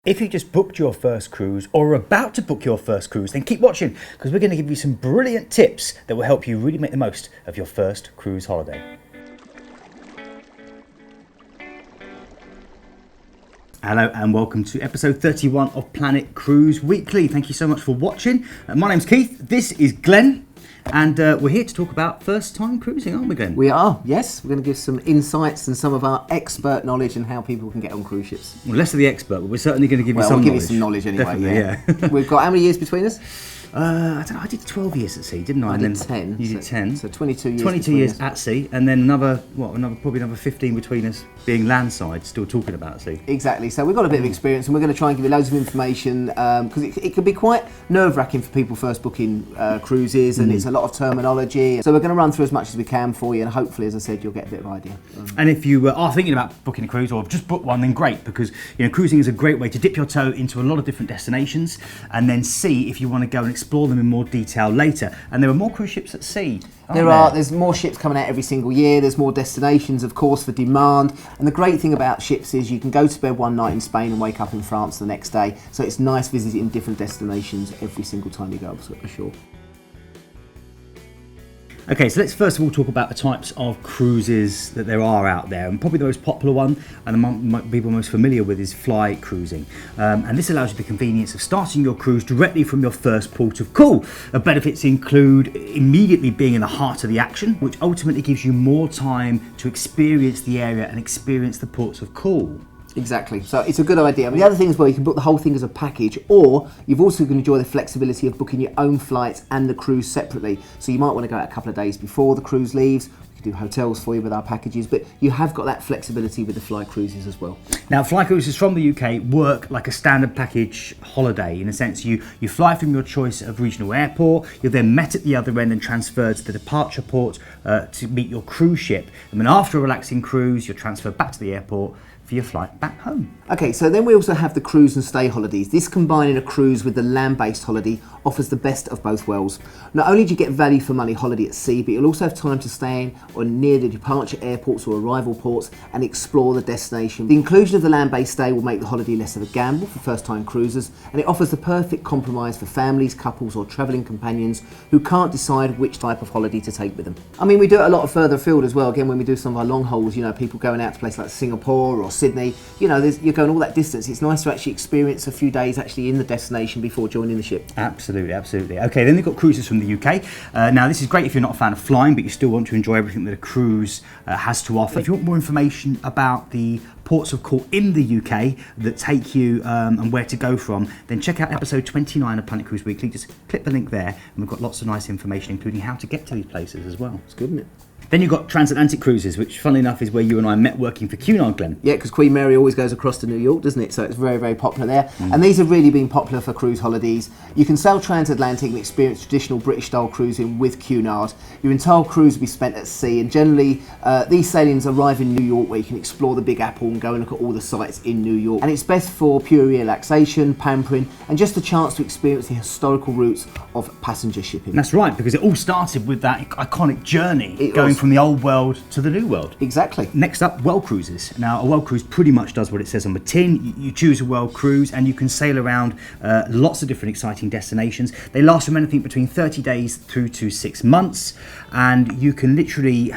If you just booked your first cruise or are about to book your first cruise, then keep watching because we're going to give you some brilliant tips that will help you really make the most of your first cruise holiday. Hello and welcome to episode 31 of Planet Cruise Weekly. Thank you so much for watching. My name's Keith, this is Glenn. And we're here to talk about first-time cruising, aren't we, Glenn? We are, yes. We're going to give some insights and some of our expert knowledge on how people can get on cruise ships. Well, less of the expert, but we're certainly going to give you some knowledge. knowledge. We'll give you some knowledge anyway, Definitely, yeah. We've got how many years between us? I don't know, I did 12 years at sea, didn't I? I did 10. You did 10. So 22 years 22 years at sea, and then probably another 15 between us being landside, still talking about sea. Exactly, so we've got a bit of experience and we're going to try and give you loads of information because it can be quite nerve-wracking for people first booking cruises and it's a lot of terminology. So we're going to run through as much as we can for you and hopefully, as I said, you'll get a bit of idea. And if you are thinking about booking a cruise or just booked one, then great, because cruising is a great way to dip your toe into a lot of different destinations and then see if you want to go and explore them in more detail later. And there are more cruise ships at sea. There's more ships coming out every single year. There's more destinations, of course, for demand. And the great thing about ships is you can go to bed one night in Spain and wake up in France the next day. So it's nice visiting different destinations every single time you go for sure. Okay, so let's first of all talk about the types of cruises that there are out there. And probably the most popular one, and the people most familiar with, is fly cruising. And this allows you the convenience of starting your cruise directly from your first port of call. Benefits include immediately being in the heart of the action, which ultimately gives you more time to experience the area and experience the ports of call. Exactly, so it's a good idea. The other thing as well, you can book the whole thing as a package, or you've also going to enjoy the flexibility of booking your own flights and the cruise separately. So you might want to go out a couple of days before the cruise leaves. We can do hotels for you with our packages, but you have got that flexibility with the fly cruises as well. Now, fly cruises from the UK work like a standard package holiday. In a sense, you fly from your choice of regional airport, you're then met at the other end and transferred to the departure port to meet your cruise ship. And then after a relaxing cruise, you're transferred back to the airport for your flight back home. Okay, so then we also have the cruise and stay holidays. This combining a cruise with the land-based holiday offers the best of both worlds. Not only do you get value for money holiday at sea, but you'll also have time to stay in or near the departure airports or arrival ports and explore the destination. The inclusion of the land-based stay will make the holiday less of a gamble for first-time cruisers, and it offers the perfect compromise for families, couples or travelling companions who can't decide which type of holiday to take with them. I mean, we do it a lot further afield as well. Again, when we do some of our long hauls, people going out to places like Singapore or Sydney, you're going all that distance. It's nice to actually experience a few days actually in the destination before joining the ship. Absolutely, absolutely. Okay, then they've got cruises from the UK. Now, this is great if you're not a fan of flying, but you still want to enjoy everything that a cruise has to offer. If you want more information about the ports of call in the UK that take you and where to go from, then check out episode 29 of Planet Cruise Weekly. Just click the link there, and we've got lots of nice information, including how to get to these places as well. It's good, isn't it? Then you've got transatlantic cruises, which, funnily enough, is where you and I met working for Cunard, Glenn. Yeah, because Queen Mary always goes across to New York, doesn't it? So it's very, very popular there. And these have really been popular for cruise holidays. You can sail transatlantic and experience traditional British-style cruising with Cunard. Your entire cruise will be spent at sea, and generally these sailings arrive in New York, where you can explore the Big Apple and go and look at all the sites in New York. And it's best for pure relaxation, pampering, and just a chance to experience the historical roots of passenger shipping. That's right, because it all started with that iconic journey going from the old world to the new world. Exactly. Next up, world cruises. Now, a world cruise pretty much does what it says on the tin. You choose a world cruise and you can sail around lots of different exciting destinations. They last from anything between 30 days through to 6 months, and you can literally,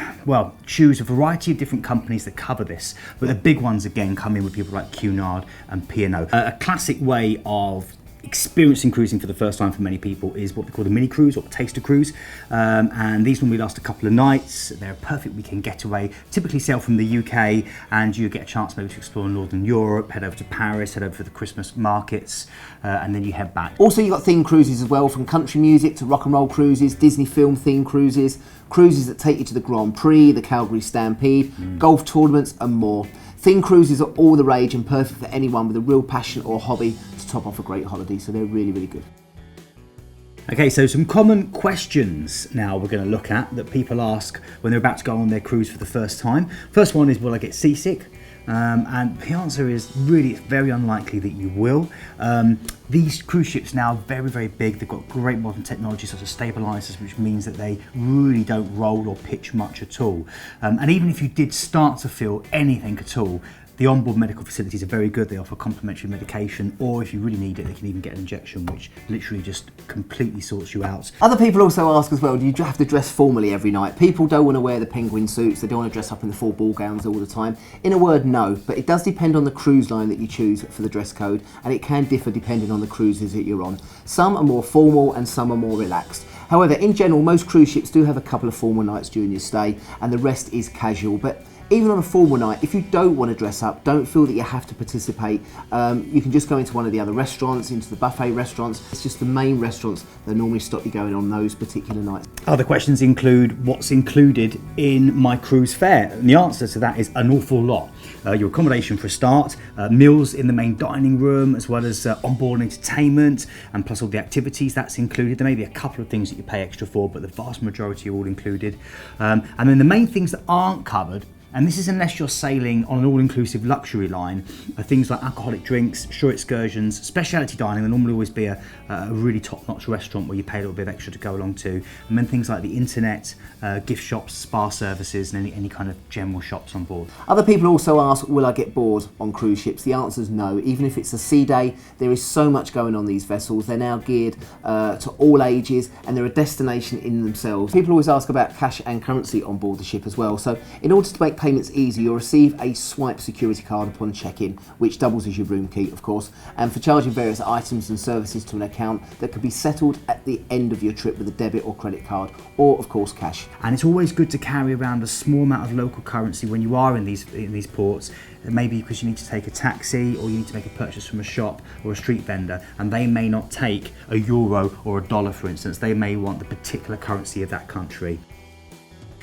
choose a variety of different companies that cover this. But the big ones, again, come in with people like Cunard and P&O. A classic way of experiencing cruising for the first time for many people is what they call the mini cruise or taster cruise, and these normally last a couple of nights. They're a perfect weekend getaway, typically sail from the UK, and you get a chance maybe to explore Northern Europe, head over to Paris, head over for the Christmas markets, and then you head back. Also, you've got themed cruises as well, from country music to rock and roll cruises, Disney film themed cruises that take you to the Grand Prix, the Calgary Stampede, golf tournaments and more. Themed cruises are all the rage and perfect for anyone with a real passion or hobby to top off a great holiday, so they're really, really good. Okay, so some common questions now we're going to look at that people ask when they're about to go on their cruise for the first time. First one is, will I get seasick? And the answer is really, it's very unlikely that you will. These cruise ships now are very, very big. They've got great modern technology such as stabilizers, which means that they really don't roll or pitch much at all. And even if you did start to feel anything at all, The onboard medical facilities are very good. They offer complimentary medication, or if you really need it, they can even get an injection, which literally just completely sorts you out. Other people also ask as well, do you have to dress formally every night? People don't want to wear the penguin suits, they don't want to dress up in the full ball gowns all the time. In a word, no, but it does depend on the cruise line that you choose for the dress code, and it can differ depending on the cruises that you're on. Some are more formal and some are more relaxed. However, in general, most cruise ships do have a couple of formal nights during your stay, and the rest is casual. But even on a formal night, if you don't want to dress up, don't feel that you have to participate. You can just go into one of the other restaurants, into the buffet restaurants. It's just the main restaurants that normally stop you going on those particular nights. Other questions include what's included in my cruise fare, and the answer to that is an awful lot. Your accommodation for a start, meals in the main dining room, as well as onboard entertainment, and plus all the activities, that's included. There may be a couple of things that you pay extra for, but the vast majority are all included. And then the main things that aren't covered, and this is unless you're sailing on an all-inclusive luxury line, are things like alcoholic drinks, shore excursions, specialty dining. There'll normally always be a really top-notch restaurant where you pay a little bit of extra to go along to, and then things like the internet, gift shops, spa services, and any kind of general shops on board. Other people also ask, will I get bored on cruise ships? The answer is no. Even if it's a sea day, there is so much going on these vessels. They're now geared to all ages, and they're a destination in themselves. People always ask about cash and currency on board the ship as well. So in order to make payments easy, you'll receive a swipe security card upon check-in, which doubles as your room key, of course, and for charging various items and services to an account that can be settled at the end of your trip with a debit or credit card, or of course cash. And it's always good to carry around a small amount of local currency when you are in these ports, maybe because you need to take a taxi or you need to make a purchase from a shop or a street vendor, and they may not take a euro or a dollar, for instance. They may want the particular currency of that country.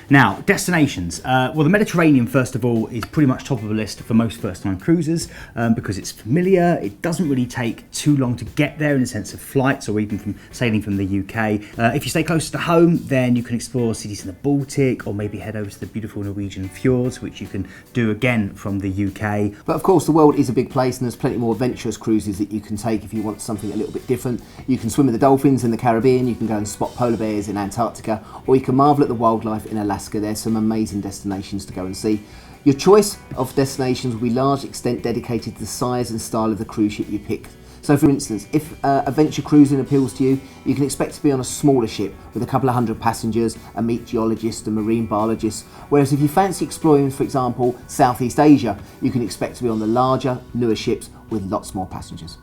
Now, destinations. Well, the Mediterranean, first of all, is pretty much top of the list for most first-time cruisers because it's familiar. It doesn't really take too long to get there in the sense of flights or even from sailing from the UK. If you stay closer to home, then you can explore cities in the Baltic or maybe head over to the beautiful Norwegian fjords, which you can do again from the UK. But of course, the world is a big place, and there's plenty more adventurous cruises that you can take if you want something a little bit different. You can swim with the dolphins in the Caribbean, you can go and spot polar bears in Antarctica, or you can marvel at the wildlife in Alaska. There's some amazing destinations to go and see. Your choice of destinations will be large extent dedicated to the size and style of the cruise ship you pick. So for instance, if adventure cruising appeals to you, you can expect to be on a smaller ship with a couple of hundred passengers and meet geologists and marine biologists. Whereas if you fancy exploring, for example, Southeast Asia, you can expect to be on the larger, newer ships with lots more passengers.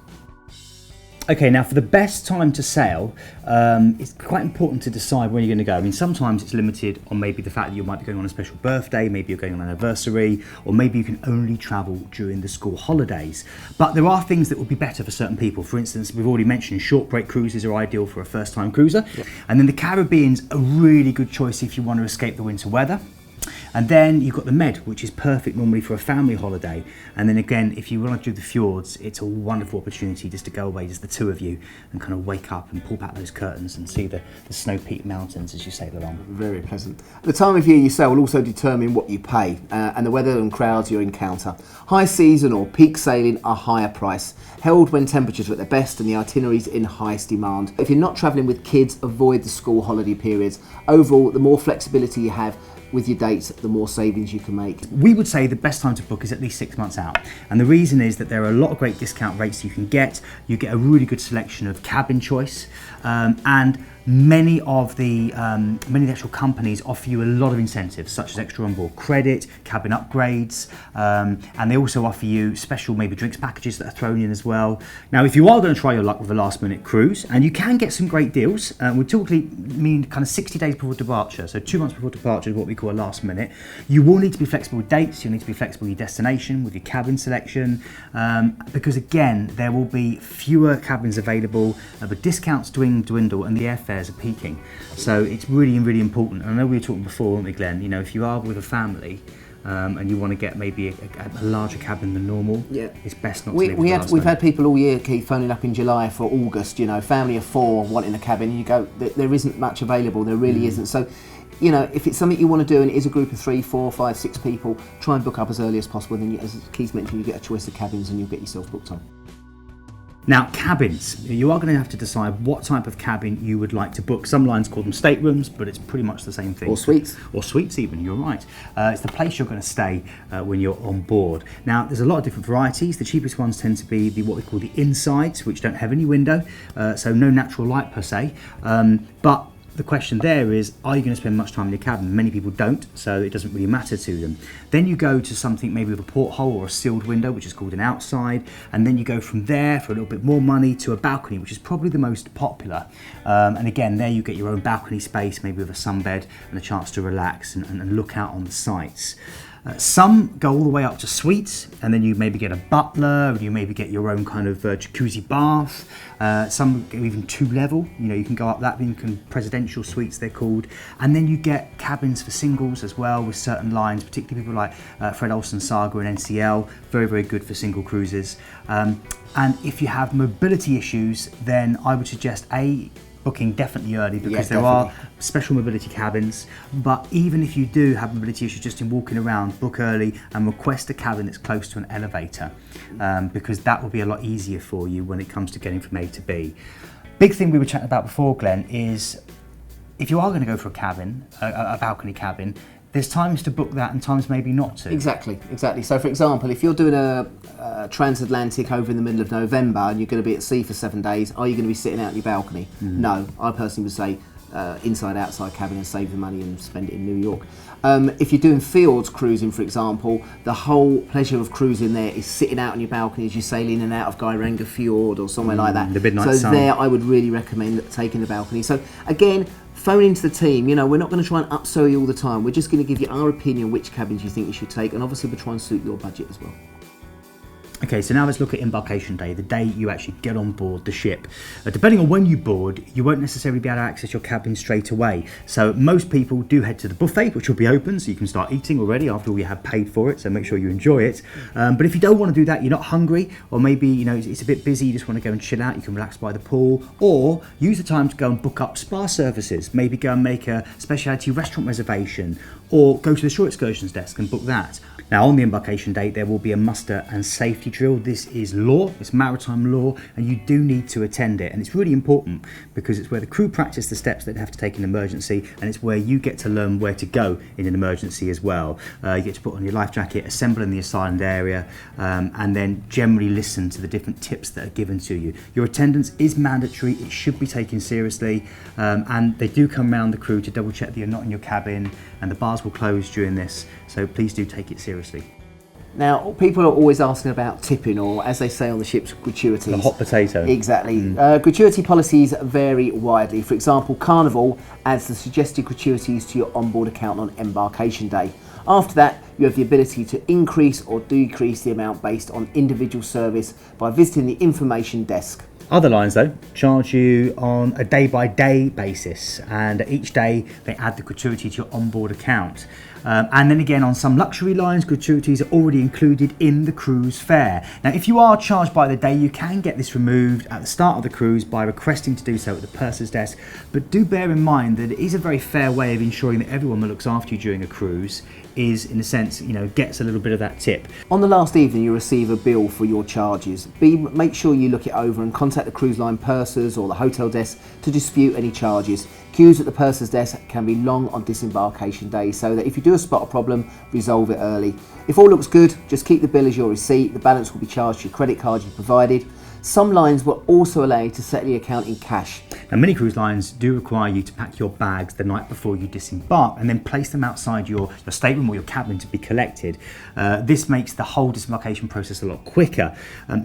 Okay, now for the best time to sail, it's quite important to decide where you're going to go. I mean, sometimes it's limited on maybe the fact that you might be going on a special birthday, maybe you're going on an anniversary, or maybe you can only travel during the school holidays. But there are things that will be better for certain people. For instance, we've already mentioned short break cruises are ideal for a first-time cruiser. Yep. And then the Caribbean's a really good choice if you want to escape the winter weather. And then you've got the Med, which is perfect normally for a family holiday. And then again, if you want to do the fjords, it's a wonderful opportunity just to go away, just the two of you, and kind of wake up and pull back those curtains and see the snow-peaked mountains as you sail along. Very pleasant. The time of year you sail will also determine what you pay and the weather and crowds you encounter. High season or peak sailing are higher price, held when temperatures are at their best and the itineraries in highest demand. If you're not travelling with kids, avoid the school holiday periods. Overall, the more flexibility you have with your dates, the more savings you can make. We would say the best time to book is at least 6 months out. And the reason is that there are a lot of great discount rates you can get. You get a really good selection of cabin choice, and many of the actual companies offer you a lot of incentives, such as extra onboard credit, cabin upgrades, and they also offer you special maybe drinks packages that are thrown in as well. Now, if you are going to try your luck with a last minute cruise, and you can get some great deals, we typically mean kind of 60 days before departure, so 2 months before departure is what we call a last minute. You will need to be flexible with dates, you'll need to be flexible with your destination, with your cabin selection, because again, there will be fewer cabins available, but discounts dwindle and the airfares are peaking. So it's really, really important. And I know we were talking before, weren't we, Glenn? You know, if you are with a family and you want to get maybe a larger cabin than normal, yeah, it's best not to leave it. We've had people all year, Keith, phoning up in July for August, you know, family of 4 wanting a cabin, and you go, there isn't much available, there really isn't. So, you know, if it's something you want to do and it is a group of 3, 4, 5, 6 people, try and book up as early as possible. Then, as Keith mentioned, you get a choice of cabins and you'll get yourself booked on. Now, cabins. You are going to have to decide what type of cabin you would like to book. Some lines call them staterooms, but it's pretty much the same thing. Or suites. Or suites even, you're right. It's the place you're going to stay when you're on board. Now, there's a lot of different varieties. The cheapest ones tend to be what we call the insides, which don't have any window, so no natural light per se. But the question there is, are you going to spend much time in your cabin? Many people don't, so it doesn't really matter to them. Then you go to something maybe with a porthole or a sealed window, which is called an outside, and then you go from there for a little bit more money to a balcony, which is probably the most popular. And again, there you get your own balcony space, maybe with a sunbed and a chance to relax and look out on the sights. Some go all the way up to suites, and then you maybe get a butler, or you maybe get your own kind of jacuzzi bath. Some go even 2-level, you can go up that, then you can presidential suites they're called. And then you get cabins for singles as well with certain lines, particularly people like Fred Olsen Saga and NCL, very, very good for single cruises. And if you have mobility issues, then I would suggest booking definitely early, because there are special mobility cabins. But even if you do have mobility issues just in walking around, book early and request a cabin that's close to an elevator, because that will be a lot easier for you when it comes to getting from A to B. Big thing we were chatting about before, Glenn, is if you are going to go for a cabin, a balcony cabin, there's times to book that and times maybe not to. Exactly. So for example, if you're doing a transatlantic over in the middle of November and you're going to be at sea for 7 days, are you going to be sitting out in your balcony? No, I personally would say inside outside cabin and save the money and spend it in New York. If you're doing fields cruising, for example, the whole pleasure of cruising there is sitting out on your balcony as you sail in and out of Geiranger Fjord or somewhere like that. The midnight so sun. There I would really recommend taking the balcony. So again, phone into the team. We're not going to try and upsell you all the time. We're just going to give you our opinion which cabins you think you should take, and obviously we'll try and suit your budget as well. Okay, so now let's look at embarkation day, the day you actually get on board the ship. Depending on when you board, you won't necessarily be able to access your cabin straight away. So most people do head to the buffet, which will be open, so you can start eating already after all you have paid for it, so make sure you enjoy it. But if you don't want to do that, you're not hungry, or maybe it's a bit busy, you just want to go and chill out, you can relax by the pool, or use the time to go and book up spa services, maybe go and make a specialty restaurant reservation, or go to the shore excursions desk and book that. Now, on the embarkation date, there will be a muster and safety drill. This is law, it's maritime law, and you do need to attend it. And it's really important because it's where the crew practice the steps that they have to take in an emergency, and it's where you get to learn where to go in an emergency as well. You get to put on your life jacket, assemble in the assigned area, and then generally listen to the different tips that are given to you. Your attendance is mandatory, it should be taken seriously, and they do come around the crew to double check that you're not in your cabin, and the bars will close during this, so please do take it seriously. Now, people are always asking about tipping, or as they say on the ships, gratuities. The hot potato. Exactly. Gratuity policies vary widely. For example, Carnival adds the suggested gratuities to your onboard account on embarkation day. After that, you have the ability to increase or decrease the amount based on individual service by visiting the information desk. Other lines, though, charge you on a day-by-day basis, and each day they add the gratuity to your onboard account. And then again, on some luxury lines, gratuities are already included in the cruise fare. Now, if you are charged by the day, you can get this removed at the start of the cruise by requesting to do so at the purser's desk. But do bear in mind that it is a very fair way of ensuring that everyone that looks after you during a cruise is, in a sense, gets a little bit of that tip. On the last evening, you receive a bill for your charges. Make sure you look it over and contact the cruise line pursers or the hotel desk to dispute any charges. Queues at the purser's desk can be long on disembarkation day, so that if you do spot a problem, resolve it early. If all looks good, just keep the bill as your receipt. The balance will be charged to your credit card you provided. Some lines will also allow you to settle the account in cash. Now, many cruise lines do require you to pack your bags the night before you disembark and then place them outside your stateroom or your cabin to be collected. This makes the whole disembarkation process a lot quicker.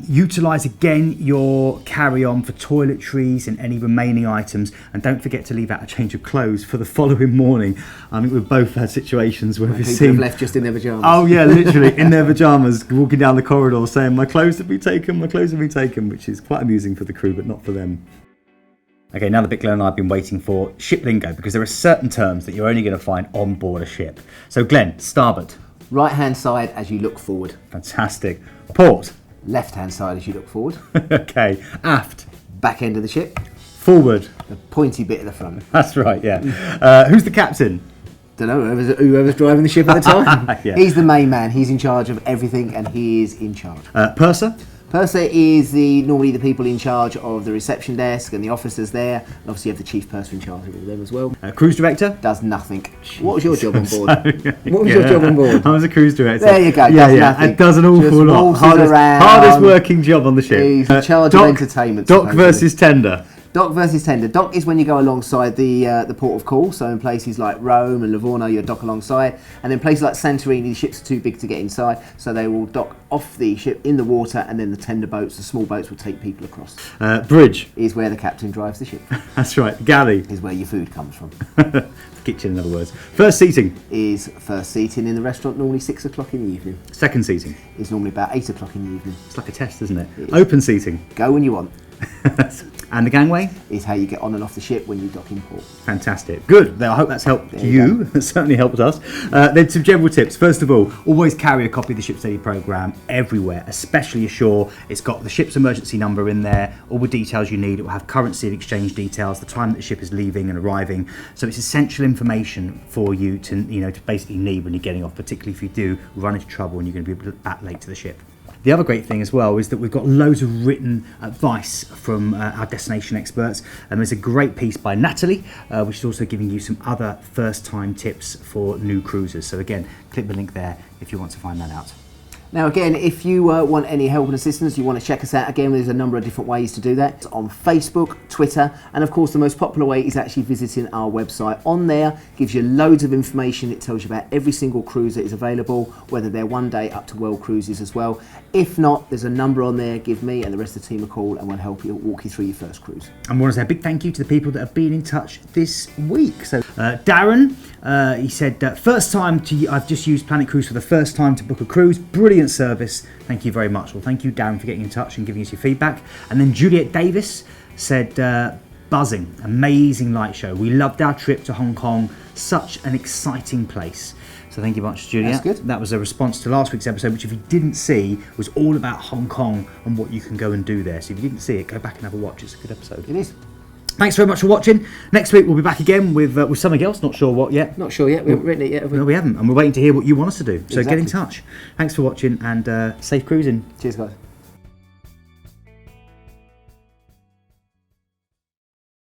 Utilise again your carry-on for toiletries and any remaining items, and don't forget to leave out a change of clothes for the following morning. I think we've both had situations where we've seen people have left just in their pyjamas. Oh yeah, literally in their pyjamas, walking down the corridor saying, "My clothes have been taken, my clothes have been taken," which is quite amusing for the crew, but not for them. Okay, now the bit Glenn and I have been waiting for, ship lingo, because there are certain terms that you're only going to find on board a ship. So Glenn, starboard. Right hand side as you look forward. Fantastic. Port. Left hand side as you look forward. Okay. Aft. Back end of the ship. Forward. The pointy bit at the front. That's right, yeah. Who's the captain? Don't know, whoever's driving the ship at the time. Yeah. He's the main man, he's in charge of everything and he is in charge. Purser. Purser is normally the people in charge of the reception desk and the officers there, and obviously you have the chief purser in charge of them as well. Cruise director? Does nothing. What was your job on board? What was your job on board? I was a cruise director. There you go. It does an awful lot. Hardest working job on the ship. He's in charge of entertainment. Dock versus tender. Dock versus tender. Dock is when you go alongside the port of call. So in places like Rome and Livorno, you dock alongside, and then places like Santorini, the ships are too big to get inside, so they will dock off the ship in the water, and then the tender boats, the small boats, will take people across. Bridge is where the captain drives the ship. That's right. Galley is where your food comes from. Kitchen, in other words. First seating is first seating in the restaurant, normally 6 o'clock in the evening. Second seating is normally about 8 o'clock in the evening. It's like a test, isn't it? Open seating. Go when you want. And the gangway is how you get on and off the ship when you dock in port. Fantastic. Good. I hope that's helped you. It certainly helped us. Then some general tips. First of all, always carry a copy of the Ship's Daily Programme everywhere, especially ashore. It's got the ship's emergency number in there, all the details you need. It will have currency and exchange details, the time that the ship is leaving and arriving. So it's essential information for you to basically need when you're getting off, particularly if you do run into trouble and you're going to be back late to the ship. The other great thing as well is that we've got loads of written advice from our destination experts. There's a great piece by Natalie, which is also giving you some other first-time tips for new cruisers. So again, click the link there if you want to find that out. Now again, if you want any help and assistance, you want to check us out, again, there's a number of different ways to do that. On Facebook, Twitter, and of course the most popular way is actually visiting our website. On there, gives you loads of information. It tells you about every single cruise that is available, whether they're one day up to world cruises as well. If not, there's a number on there. Give me and the rest of the team a call and we'll help you, walk you through your first cruise. And I want to say a big thank you to the people that have been in touch this week. So Darren, he said, first time I've just used Planet Cruise for the first time to book a cruise. Brilliant service. Thank you very much. Well, thank you, Darren, for getting in touch and giving us your feedback. And then Juliet Davis said, buzzing, amazing light show. We loved our trip to Hong Kong. Such an exciting place. So thank you very much, Juliet. That's good. That was a response to last week's episode, which if you didn't see, was all about Hong Kong and what you can go and do there. So if you didn't see it, go back and have a watch. It's a good episode. It is. Thanks very much for watching. Next week we'll be back again with something else. Not sure what yet. Not sure yet. We haven't written it yet, have we? No, we haven't. And we're waiting to hear what you want us to do. So Exactly. get in touch. Thanks for watching and safe cruising. Cheers, guys.